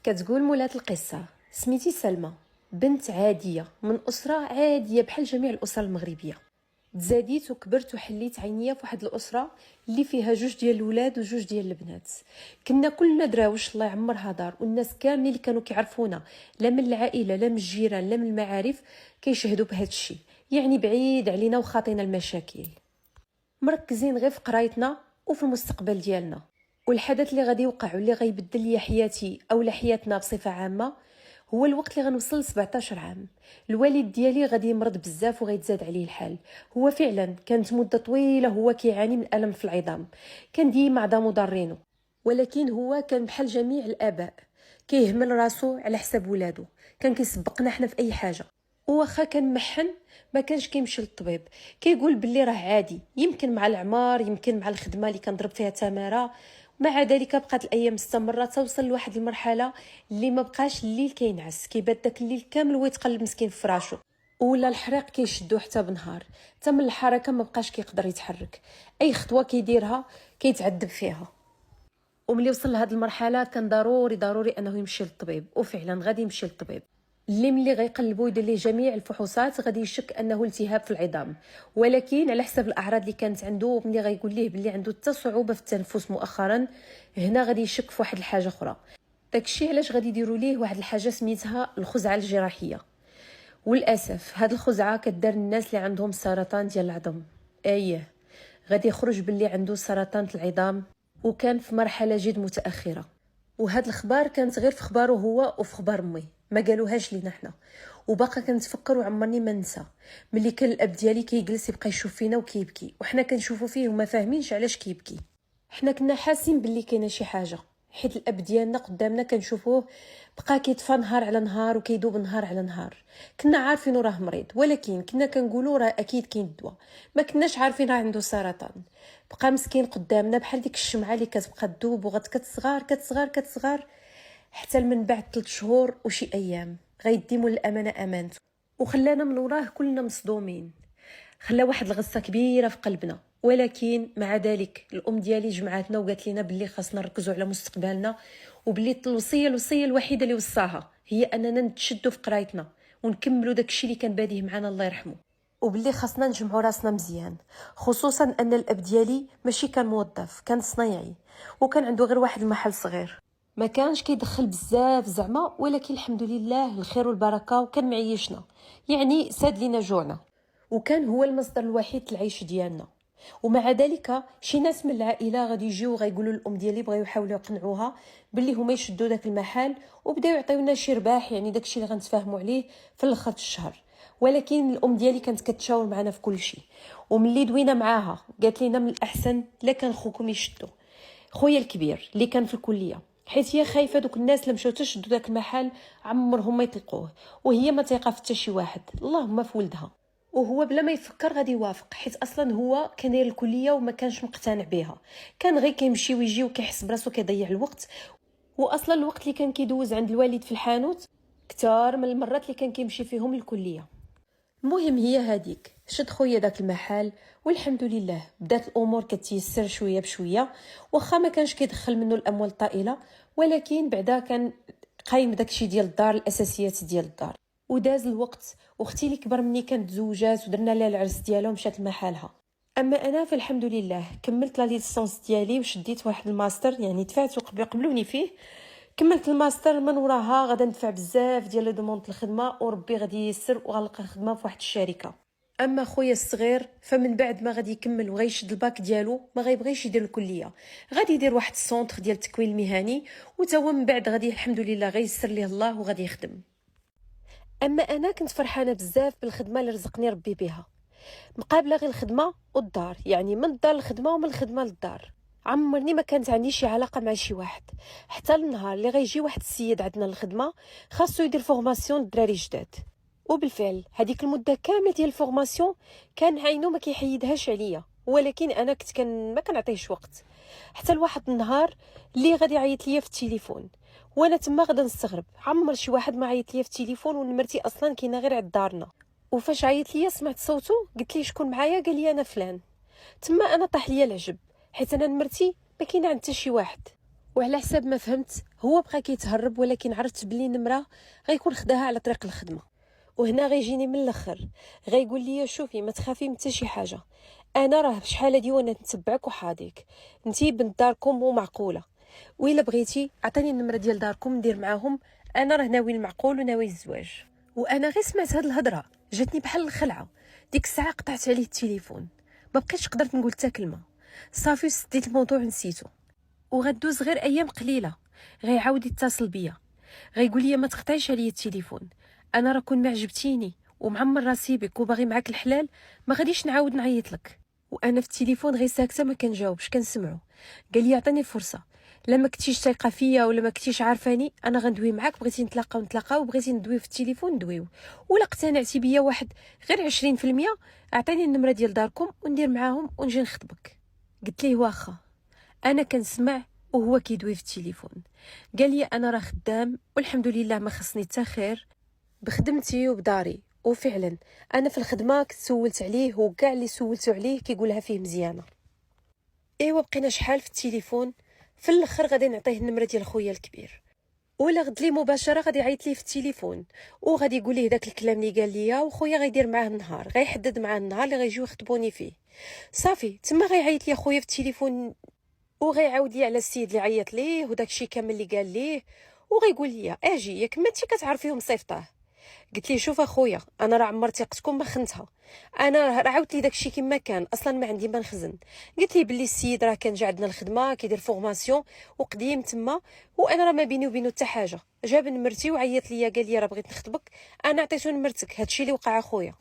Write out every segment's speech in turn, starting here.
كتقول مولات القصة سميتي سلمى، بنت عادية من أسرة عادية بحال جميع الأسر المغربية. تزاديت وكبرت وحليت عينيا في واحد الأسرة اللي فيها جوج ديال الولاد وجوج ديال البنات. كنا كلنا دراوش الله يعمرها دار، والناس كاملين اللي كانوا كيعرفونا لا من العائلة لا من الجيران لا من المعارف كيشهدوا بهذا الشيء، يعني بعيد علينا وخاطينا المشاكل، مركزين غير في قرايتنا وفي المستقبل ديالنا. والحدث اللي غادي يوقع واللي غيبدل ليا حياتي او حياتنا بصفه عامه هو الوقت اللي غنوصل ل 17 عام. الوالد ديالي غادي يمرض بزاف وغيتزاد عليه الحال. هو فعلا كانت مده طويله هو كيعاني من الم في العظام، كان ديما عظامو ضارينو، ولكن هو كان بحال جميع الاباء كيهمل راسو على حساب ولادو، كان كيسبقنا حنا في اي حاجه. وواخا كان محن ما كانش كيمشي للطبيب، كيقول باللي راه عادي، يمكن مع العمار يمكن مع الخدمه اللي كنضرب فيها تماره. مع ذلك بقات الايام مستمره توصل لواحد المرحله اللي ما بقاش الليل كينعس، كيبات داك الليل كامل ويتقلب مسكين في فراشو، ولا الحريق كيشدو حتى بنهار، حتى من الحركه ما بقاش كيقدر يتحرك، اي خطوه كيديرها كيتعذب فيها. وملي وصل لهاد المرحله كان ضروري انه يمشي للطبيب، وفعلا غادي يمشي للطبيب اللي ملي غيقلبوا يدير ليه جميع الفحوصات غادي يشك انه التهاب في العظام، ولكن على حسب الاعراض اللي كانت عنده ملي غيقول ليه بلي عنده حتى صعوبه في التنفس مؤخرا، هنا غادي يشك في واحد الحاجه اخرى. داكشي علاش غادي يديروا ليه واحد الحاجه سميتها الخزعه الجراحيه. وللاسف هاد الخزعه كدار الناس اللي عندهم سرطان ديال العظم. اييه، غادي يخرج باللي عنده سرطان العظام وكان في مرحله جد متاخره. وهاد الخبار كانت غير في خباره هو وفي خبار امي، ما قالوهاش لينا حنا. وباقا كنتفكر وعمرني ما ننسى ملي كان الاب ديالي كيجلس يبقى يشوف فينا وكيبكي، وحنا كنشوفوا فيه وما فاهمينش علاش كيبكي. حنا كنا حاسين باللي كاينه شي حاجه، حيت الاب ديالنا قدامنا كنشوفوه بقى كيطفى نهار على نهار وكيدوب نهار على نهار. كنا عارفين راه مريض، ولكن كنا كنقولوا راه اكيد كاين الدواء، ما كناش عارفين راه عنده سرطان. بقى مسكين قدامنا بحال ديك الشمعه اللي كتبقى تذوب كتصغر كتصغر كتصغر، حتى من بعد 3 شهور وشي ايام غيديموا الامانه امانته، وخلانا من وراه كلنا مصدومين. خلا واحد الغصه كبيره في قلبنا، ولكن مع ذلك الام ديالي جمعاتنا وقالت لنا باللي خاصنا نركزوا على مستقبلنا، وباللي الوصيه الوحيده اللي وصاها هي اننا نتشدوا في قرايتنا ونكملوا داكشي اللي كان باديه معنا الله يرحمه، وباللي خاصنا نجمعوا راسنا مزيان، خصوصا ان الاب ديالي ماشي كان موظف، كان صنايعي وكان عنده غير واحد المحل صغير، ما كانش كيدخل بزاف زعما، ولكن الحمد لله الخير والبركه وكان معيشنا، يعني ساد لينا جوعنا، وكان هو المصدر الوحيد للعيش ديالنا. ومع ذلك شي ناس من العائله غادي يجيو غيقولوا للام ديالي بغاو يحاولوا يقنعوها باللي هما يشدوا داك المحل وبداو يعطيونا شي رباح، يعني داكشي اللي غنتفاهموا عليه في الاخر الشهر. ولكن الام ديالي كانت كتشاور معنا في كل شيء، وملي دوينا معاها قالت لنا من الاحسن لا كان خوكم يشدوا، خويا الكبير اللي كان في الكليه، حيت هي خايفه دوك الناس اللي مشاو تشدوا داك المحل عمرهم ما يطلقوه، وهي ما تيقه في حتى شي واحد اللهم في ولدها. وهو بلا ما يفكر غادي يوافق، حيت اصلا هو كان داير الكليه وما كانش مقتنع بها، كان غير كيمشي ويجي وكيحس براسو كيضيع الوقت، واصلا الوقت اللي كان كيدوز عند الوالد في الحانوت كثار من المرات اللي كان كيمشي فيهم للكليه. المهم هي هذيك شد خويا داك المحل، والحمد لله بدات الامور كتيسر شويه بشويه، واخا ما كانش كيدخل منه الاموال الطائله، ولكن بعدا كان قايم داكشي ديال الدار، الاساسيات ديال الدار. وداز الوقت واختي اللي كبر مني كانت تزوجات ودرنا لها العرس ديالها ومشات لمحلها. اما انا فالحمد لله كملت لا ليسونس ديالي وشديت واحد الماستر، يعني دفعت وقبلوني فيه، كملت الماستر من وراها غادا ندفع بزاف ديال لي دوموند الخدمه، وربي غادي ييسر وغنلقى خدمه في واحد الشركه. اما خويا الصغير فمن بعد ما غادي يكمل وغيشد الباك ديالو ما غيبغيش يدير الكليه، غادي يدير واحد السونتر ديال التكوين المهني، وتا هو من بعد غادي الحمد لله غيسر ليه الله وغادي يخدم. اما انا كنت فرحانه بزاف بالخدمه اللي رزقني ربي بها، مقابله غير الخدمه والدار، يعني من الدار للخدمه ومن الخدمه للدار. عمرني ما كانت عندي شي علاقه مع شي واحد، حتى النهار اللي غيجي واحد السيد عندنا للخدمه خاصو يدير فورماسيون الدراري جداد. وبالفعل هذيك المده كامله ديال الفورماسيون كان عينو ما كيحيدهاش عليا، ولكن انا كنت ما كنعطيهش وقت، حتى لواحد النهار اللي غادي يعيط ليا في التليفون، وانا تما غادا نستغرب، عمر شي واحد ما عيط ليا في التليفون ونمرتي اصلا كاينه غير عند دارنا. وفاش عيط ليا سمعت صوته قلت ليه شكون معايا، قال لي انا فلان. تما انا طاح ليا العجب، حيت انا نمرتي ما كاينه عند حتى شي واحد، وعلى حساب ما فهمت هو بقى كيتهرب، ولكن عرفت بلي نمره غيكون خداها على طريق الخدمه. وهنا غيجيني من الاخر، غيقول لي شوفي ما تخافي من حتى شي حاجه، انا راه بشحال هادي وانا نتبعك وحاضيك، انتي بنت داركم ومعقوله، وإلا بغيتي عطيني النمره ديال داركم ندير معاهم، انا راه ناوي المعقول وناوي الزواج. وانا غير سمعت هاد الهضره جاتني بحال الخلعه. ديك الساعه قطعت عليه التليفون، ما بقيتش قدرت نقول حتى كلمه، صافي سديت الموضوع نسيتو. وغدوز غير ايام قليله غيعاود يتصل بيا، غيقول لي ما تقطعيش عليا التليفون، انا راه كون ما عجبتيني ومعمر راسي بك وباغي معاك الحلال ما غاديش نعاود نعيط لك. وانا في التليفون غير ساكته ما كنجاوبش كنسمعو. قال لي عطيني فرصه، لما كنتيش ثقه فيا ولا ما كنتيش عارفاني انا غندوي معاك، بغيتي نتلاقاو بغيتي ندوي في التليفون ندويو، ولا اقتنعتي بيا واحد غير 20% اعطيني النمره ديال داركم وندير معاهم ونجي نخطبك. قلت ليه واخا. انا كنسمع وهو كيدوي في التليفون. قال لي انا راه خدام والحمد لله ما خصني حتى خير بخدمتي وبداري. وفعلا انا في الخدمه كنت سولت عليه وكاع اللي سولتو عليه كيقولها فيه مزيانه. ايوا بقينا شحال في التليفون، في الاخر غادي نعطيه النمره ديال خويا الكبير، ولا غد لي مباشره غادي يعيط ليه في التليفون وغادي يقول ليه داك الكلام اللي قال ليا، وخويا غيدير معاه النهار، غيحدد معاه النهار اللي غيجيو يخطبوني فيه. صافي تما غيعيط لي خويا في التليفون وغيعاود لي على السيد اللي عيط ليه وداك الشيء كامل اللي قال ليه، وغيقول لي اجي ياك ما انتي كتعرفيهم صيفطاه. قلت لي شوف اخويا انا راه عمر ثقتكم ما خنتها، انا راه عاودت لي داك الشيء كما كان اصلا ما عندي ما نخزن. قلت لي بلي السيد راه كان جا عندنا الخدمه كيدير فورماسيون وقديم تما، وانا راه ما بيني وبينه حتى حاجه، جاب نمرتي وعيط لي قال لي راه بغيت نخطبك، انا عطيتو نمرتك، هادشي اللي وقع اخويا.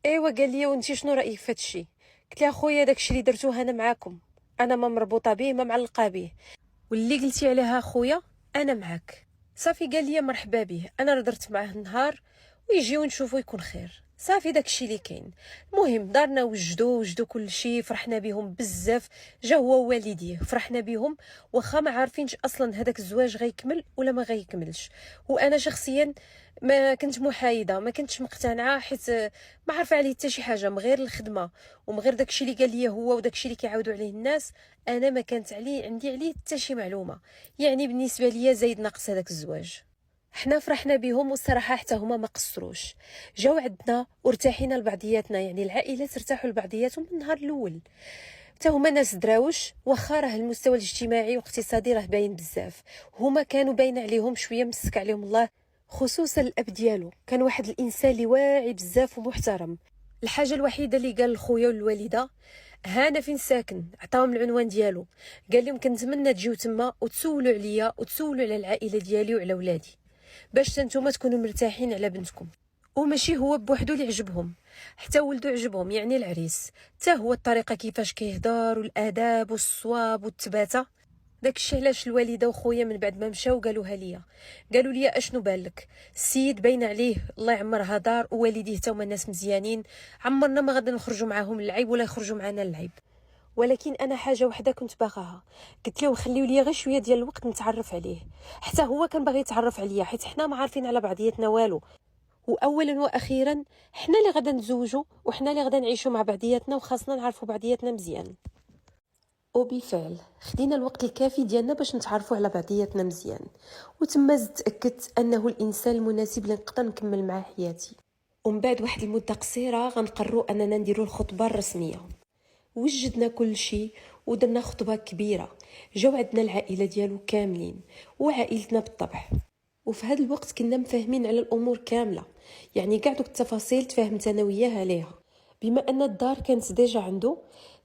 ايوا قال لي وانتي شنو رايك في هادشي؟ قلت له اخويا داكشي اللي درتوه انا معاكم، انا ما مربوطه به ما معلقه به، واللي قلتي عليها اخويا انا معاك. صافي قال لي مرحبا به، انا راه درت معاه النهار ويجيو نشوفو يكون خير. صافي داكشي اللي كاين. المهم دارنا وجدو كل شيء، فرحنا بهم بزاف، جا هو ووالديه فرحنا بهم، واخا ما عارفينش اصلا هذاك الزواج غيكمل ولا ما غيكملش. وانا شخصيا ما كنت محايده، ما كنتش مقتنعه، حيت ما عارفه عليه حتى شي حاجه من غير الخدمه ومن غير داكشي اللي قال لي هو وداكشي اللي كيعاودوا عليه الناس. انا ما كانت عندي عليه حتى شي معلومه، يعني بالنسبه ليا زايد ناقص هذاك الزواج. حنا فرحنا بهم والصراحه حتى هما ما قصروش، جاو عندنا وارتاحينا لبعضياتنا، يعني العائلات ارتاحوا لبعضياتهم من النهار الاول. حتى هما ناس دراوش، واخا راه المستوى الاجتماعي والاقتصادي راه باين بزاف، هما كانوا باين عليهم شويه مسك عليهم الله، خصوصا الاب ديالو كان واحد الانسان اللي واعي بزاف ومحترم. الحاجه الوحيده اللي قال لخويا والوالده هانا فين ساكن، عطاهم العنوان ديالو، قال لهم كنتمنى تجيو تما وتسولوا عليا وتسولوا على العائله ديالي وعلى ولادي، باش نتوما تكونوا مرتاحين على بنتكم. وماشي هو بوحدو اللي عجبهم، حتى ولدو عجبهم يعني العريس، حتى هو الطريقه كيفاش كيهضر والاداب والصواب والتباته. داكشي علاش الوالده وخويا من بعد ما مشاو قالوها ليا، قالوا لي اشنو بالك، السيد باين عليه الله يعمرها دار ووالديه حتى هما ناس مزيانين، عمرنا ما غادي نخرجوا معاهم اللعيب ولا يخرجوا معنا اللعيب، ولكن انا حاجه وحده كنت باغاها، قلت له خليو لي غير شويه ديال الوقت نتعرف عليه. حتى هو كان باغي يتعرف عليا حيت حنا ما عارفين على بعضياتنا والو، واولا واخيرا حنا اللي غادا نتزوجوا وحنا اللي غادا نعيشوا مع بعضياتنا وخاصنا نعرفوا بعضياتنا مزيان. وبالفعل خدينا الوقت الكافي ديالنا باش نتعرفوا على بعضياتنا مزيان، وتما تاكدت انه الانسان المناسب اللي نقدر نكمل معاه حياتي. ومن بعد واحد المده قصيره غنقرروا اننا نديروا الخطبه الرسميه. وجدنا كل شيء ودرنا خطبه كبيره، جاو عندنا العائله ديالو كاملين وعائلتنا بالطبع، وفي هذا الوقت كنا مفاهمين على الامور كامله، يعني كاع دوك التفاصيل تفاهمت انا وياه عليها. بما ان الدار كانت ديجا عنده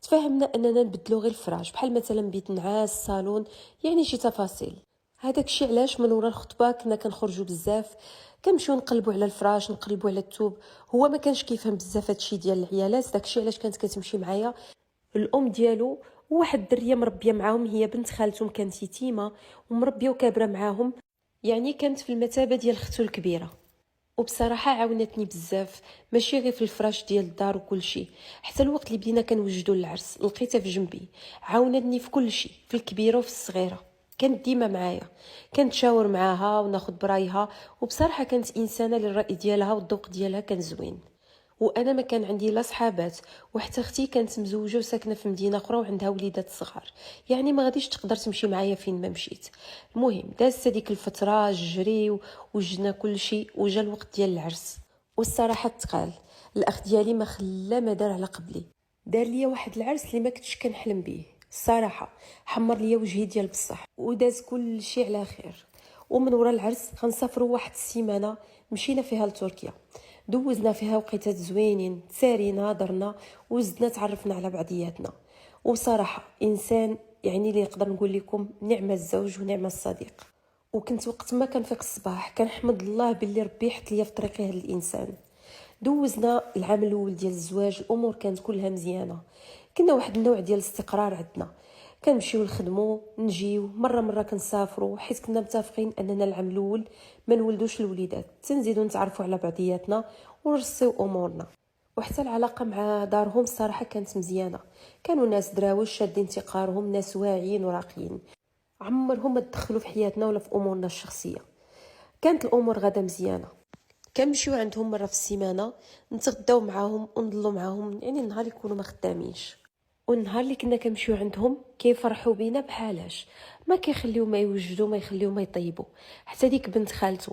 تفاهمنا اننا نبدلو غير الفراش، بحال مثلا بيت نعاس صالون، يعني شي تفاصيل. هذاك الشيء علاش من ورا الخطبه كنا كنخرجوا بزاف، كنمشيو نقلبوا على الفراش نقلبوا على الثوب. هو ما كانش كيفهم بزاف هادشي ديال العيالات، داك الشيء علاش كانت كتمشي معايا الام ديالو وواحد الدريه مربيه معاهم، هي بنت خالتهم كانت يتيمه ومربيه وكابره معاهم، يعني كانت في المثابه ديال اختو الكبيره. وبصراحه عاونتني بزاف، ماشي غير في الفراش ديال الدار وكل شيء، حتى الوقت اللي بدينا كنوجدوا العرس لقيتها في جنبي، عاونتني في كل شيء، في الكبيره وفي الصغيره، كانت ديما معايا، كنت شاور معاها وناخذ برايها، وبصراحه كانت انسانه للراي ديالها والذوق ديالها كان زوين. وانا ما كان عندي لا صحابات، وحتى اختي كانت مزوجه وساكنه في مدينه اخرى وعندها وليدات صغار، يعني ما غاديش تقدر تمشي معايا فين ما مشيت. المهم دازت هذيك الفتره جري وجدنا كل شيء، وجا الوقت ديال العرس. والصراحه تقال الاخ ديالي ما خلا ما دار على قبلي، دار ليا واحد العرس اللي ما كنتش كنحلم به الصراحه. حمر ليا وجهي ديال بصح، وداز كل شيء على خير. ومن ورا العرس غنسافروا واحد السيمانه مشينا فيها لتركيا، دوزنا فيها وقيتات زوينين، تسارينا درنا وزدنا تعرفنا على بعضياتنا. وبصراحه انسان يعني اللي نقدر نقول لكم نعم الزوج ونعم الصديق. وكنت وقت ما كنفيق الصباح كنحمد الله باللي ربي حط ليا في طريقي هذا الانسان. دوزنا العام الاول ديال الزواج، الامور كانت كلها مزيانه، كنا واحد النوع ديال الاستقرار عندنا، كنمشيو نخدمو نجيو مره كنسافروا، حيت كنا متفقين اننا العام الاول ما نولدوش الوليدات تنزيدو نتعرفوا على بعضياتنا ونرسيو امورنا. وحتى العلاقه مع دارهم الصراحه كانت مزيانه، كانوا ناس دراوش شادين تقارهم، ناس واعيين وراقيين، عمرهم ما تدخلوا في حياتنا ولا في امورنا الشخصيه. كانت الامور غدا مزيانه، كنمشيو عندهم مره في السيمانه نتغداو معاهم ونضلوا معاهم، يعني النهار يكونوا ما خدامينش. والنهار اللي كنا كنمشيو عندهم كيفرحوا بينا بحالاش، ما كيخليو ما يوجدوا، ما يخليو ما يطيبوا. حتى ديك بنت خالته،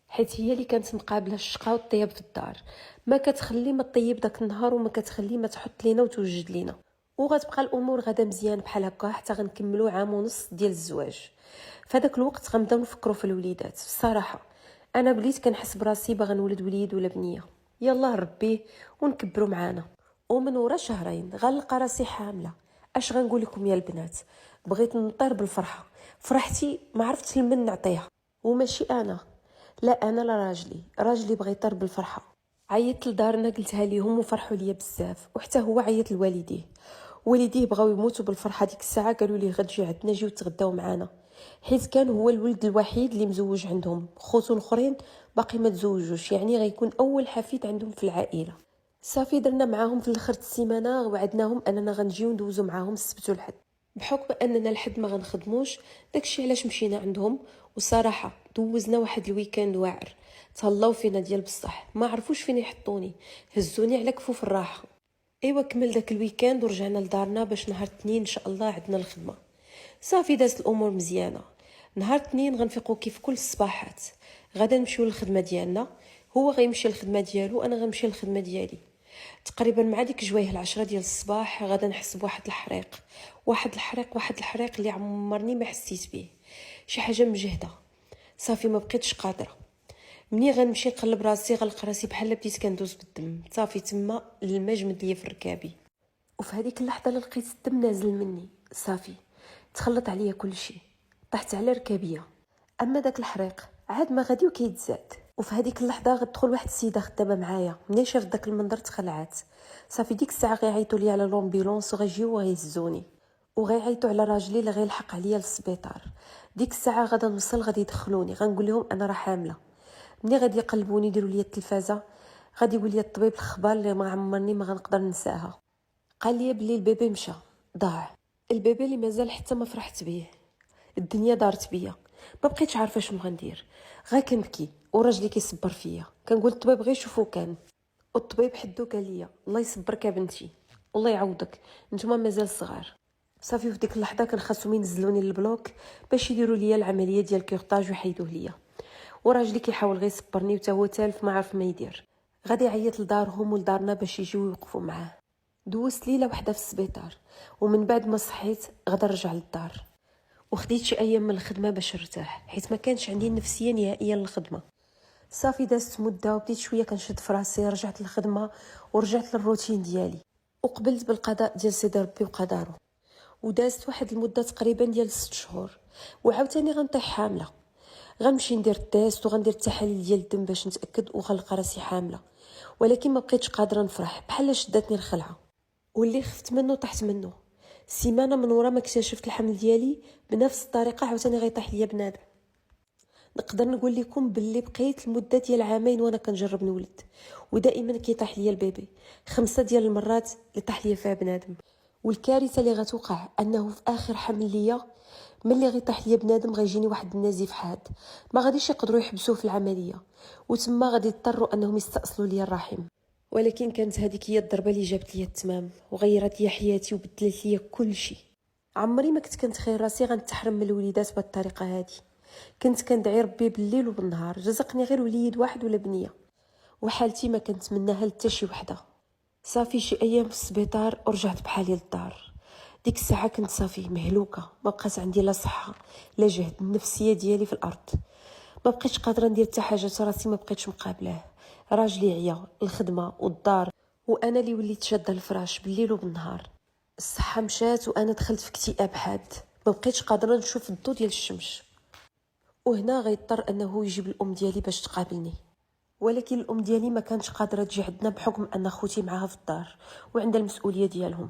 حيت هي اللي كانت مقابله الشقا والطياب في الدار، ما كتخلي ما طيب داك النهار، وما كتخلي ما تحط لينا وتوجد لينا. وغتبقى الامور غدا مزيان بحال هكا حتى غنكملوا عام ونص ديال الزواج. فداك الوقت غنبداو نفكروا في الوليدات. الصراحه انا بديت كنحس براسي باغا نولد وليد ولا بنيه، يلا ربي ونكبروا معانا. ومن ورا شهرين غنلقى راسي حامله. اش غنقول لكم يا البنات، بغيت نطير بالفرحه، فرحتي ما عرفتش لمن نعطيها. وماشي انا، لا انا لا راجلي بغى يطير بالفرحه. عيطت لدارنا قلتها ليهم وفرحوا ليا بزاف، وحتى هو عيط لوالديه. والديه بغاو يموتوا بالفرحه ديك الساعه، قالوا لي غتجي عندنا جيو تغداو معانا، حيت كان هو الولد الوحيد اللي مزوج عندهم، خوتو الاخرين باقي ما تزوجوش، يعني غيكون اول حفيد عندهم في العائله. صافي درنا معاهم في الاخر السيمانه، وعدناهم اننا غنجيو ندوزو معاهم السبت والحد، بحكم اننا الحد ما غنخدموش، داكشي علاش مشينا عندهم. وصراحه دوزنا واحد الويكاند واعر، تهلاو فينا ديال بصح، ما عرفوش فين يحطوني، هزوني على كفوف الراحه. ايوا كمل داك الويكاند ورجعنا لدارنا باش نهار الاثنين ان شاء الله عندنا الخدمه. صافي دازت الامور مزيانه. نهار الاثنين غنفيقوا كيف كل الصباحات، غدا نمشيو للخدمه ديالنا، هو غيمشي للخدمه ديالو، انا غنمشي للخدمه ديالي. تقريبا مع ديك جوايه 10 ديال الصباح غدا نحس بواحد الحريق، واحد الحريق اللي عمرني ما حسيت به، شي حاجه مجهده. صافي ما بقيتش قادره، مني غنمشي نقلب راسي غنلقى راسي بحال بديت كندوز بالدم. صافي تما الماء جمد ليا في ركابي، وفي هذيك اللحظه اللي لقيت الدم نازل مني صافي تخلط عليا كل شيء، طحت على ركابيه. اما داك الحريق عاد ما غادي وكيتزاد. وفي هذيك اللحظه غتدخل واحد السيده خدامه معايا، ملي شافت داك المنظر تخلعات. صافي ديك الساعه غيعيطوا لي على لومبيلونس وغيجيو وغيهزوني، وغيعيطوا على راجلي اللي غيلحق عليا للسبيطار. ديك الساعه غادا نوصل غادي يدخلوني، غنقول لهم انا راه حامله. ملي غادي يقلبوني يديروا لي التلفازه، غادي يقول لي الطبيب الخبار اللي ما عمرني ما غنقدر ننساها، قال لي بلي البيبي مشى ضاع. البيبي اللي مازال حتى ما فرحت به، الدنيا دارت بيا، ما بقيتش عارفه شنو غندير، غا كنبكي وراجلي كيصبر فيا. كنقول الطبيب غير شوفو كان، والطبيب حدو قال لي الله يصبرك يا بنتي، الله يعوضك، نتوما مازال صغار. صافي في ديك اللحظه كان خاصهم ينزلوني للبلوك باش يديروا لي العمليه ديال الكيرطاج ويحيدوه ليا. وراجلي كيحاول غير يصبرني وتا هو تالف ما عارف ما يدير، غادي يعيط لدارهم ولدارنا باش يجيو يوقفوا معاه. دوزت ليله وحده في السبيطار، ومن بعد ما صحيت غدا نرجع للدار. وخديت شي ايام من الخدمه باش نرتاح، حيت ما كانش عندي النفسيه نهائيا للخدمه. صافي دازت مده وبديت شويه كنشد في راسي، رجعت للخدمه ورجعت للروتين ديالي، وقبلت بالقضاء ديال سيدي ربي وقدره. ودازت واحد المده تقريبا ديال 6 شهور، وعاوتاني غنطيح حامله. غنمشي ندير التيست وغندير التحاليل ديال الدم باش نتاكد، وغنلقى راسي حامله. ولكن ما بقيتش قادره نفرح، بحال شداتني الخلعه، واللي خفت منه طحت منه. سيمانه من ورا ما اكتشفت الحمل ديالي بنفس الطريقه عاوتاني غيطيح ليا بنادم. نقدر نقول لكم باللي بقيت المده ديال عامين وانا كنجرب نولد، ودائما كيطيح ليا البيبي. 5 ديال المرات اللي طاح ليا فيها بنادم. والكارثه اللي غتوقع انه في اخر حمل ليا ملي غيطيح ليا بنادم غيجيني واحد النزيف حاد، ما غاديش يقدروا يحبسوه في العمليه، وتما غادي يضطروا انهم يستأصلوا ليا الرحم. ولكن كانت هذيك هي الضربه اللي جابت لي التمام وغيرت لي حياتي وبدلت لي كل شيء. عمري ما كنت كنتخيل راسي غنتحرم من الوليدات بهذه الطريقه هذه. كنت كندعي ربي بالليل وبالنهار رزقني غير وليد واحد ولا بنيه، وحالتي ما كنتمناها لتا شي وحده. صافي شي ايام في السبيطار ورجعت بحالي للدار. ديك الساعه كنت صافي مهلوكه، ما بقات عندي لا صحه لا جهد، النفسيه ديالي في الارض. ما بقيتش قادره ندير حتى حاجه، راسي ما بقيتش مقابلاه. راجلي عيا، الخدمه والدار، وانا اللي وليت شاده الفراش بالليل وبالنهار. الصحه مشات وانا دخلت في اكتئاب حاد، ما بقيتش قادره نشوف الضو ديال الشمس. وهنا غيضطر انه يجيب الام ديالي باش تقابلني. ولكن الام ديالي ما كانتش قادره تجي عندنا بحكم ان خوتي معاها في الدار وعندها المسؤوليه ديالهم.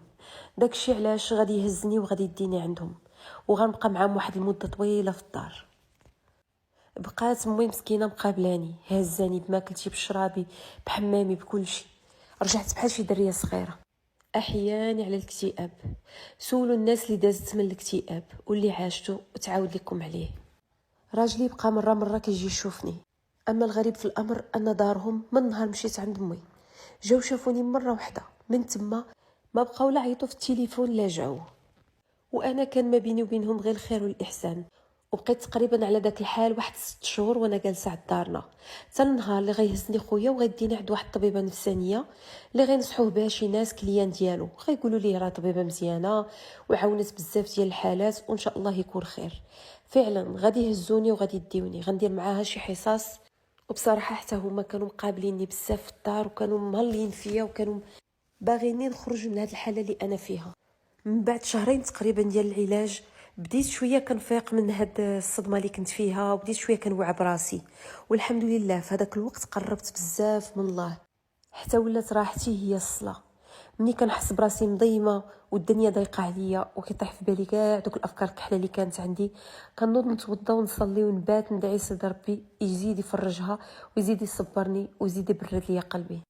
داكشي علاش غادي يهزني وغادي يديني عندهم، وغنبقى معاهم واحد المده طويله في الدار. بقات امي مسكينه مقابلاني، هزاني بماكلتي بشرابي بحمامي بكل شيء. رجعت بحال شي دريه صغيره. احياني على الاكتئاب. سولوا الناس اللي دازت من الاكتئاب واللي عاشتو وتعاود لكم عليه. راجلي بقى مره كيجي يشوفني، اما الغريب في الامر ان دارهم من نهار مشيت عند امي جاو شافوني مره واحده، من تما ما بقاو لا عيطوا في التليفون لا جاو. وانا كان ما بيني وبينهم غير الخير والاحسان. وبقيت تقريبا على داك الحال واحد 6 شهور وانا جالسه عند دارنا، حتى النهار اللي غيهزني خويا وغيديني عند واحد الطبيبه نفسانيه اللي غينصحوه بها شي ناس كليان ديالو، غيقولوا ليه راه طبيبه مزيانه وعاونت بزاف ديال الحالات وان شاء الله يكون خير. فعلا غادي يهزوني وغادي يديوني، غندير معاها شي حصص. وبصراحه حتى هما كانوا مقابليني بزاف في الدار وكانوا مهلين فيا وكانوا باغيني نخرج من هذه الحاله اللي انا فيها. من بعد شهرين تقريبا ديال العلاج بديت شويه كنفيق من هاد الصدمه اللي كنت فيها، وبديت شويه كنوعى براسي. والحمد لله في هذاك الوقت قربت بزاف من الله، حتى ولات راحتي هي الصلاه. ملي كنحس براسي مضيمه والدنيا ضيقه عليا وكيطيح في بالي كاع دوك الافكار الكحله اللي كانت عندي، كنوض نتوضا ونصلي ونبات ندعي سيدي ربي يزيد يفرجها ويزيد يصبرني ويزيد يبرد ليا قلبي.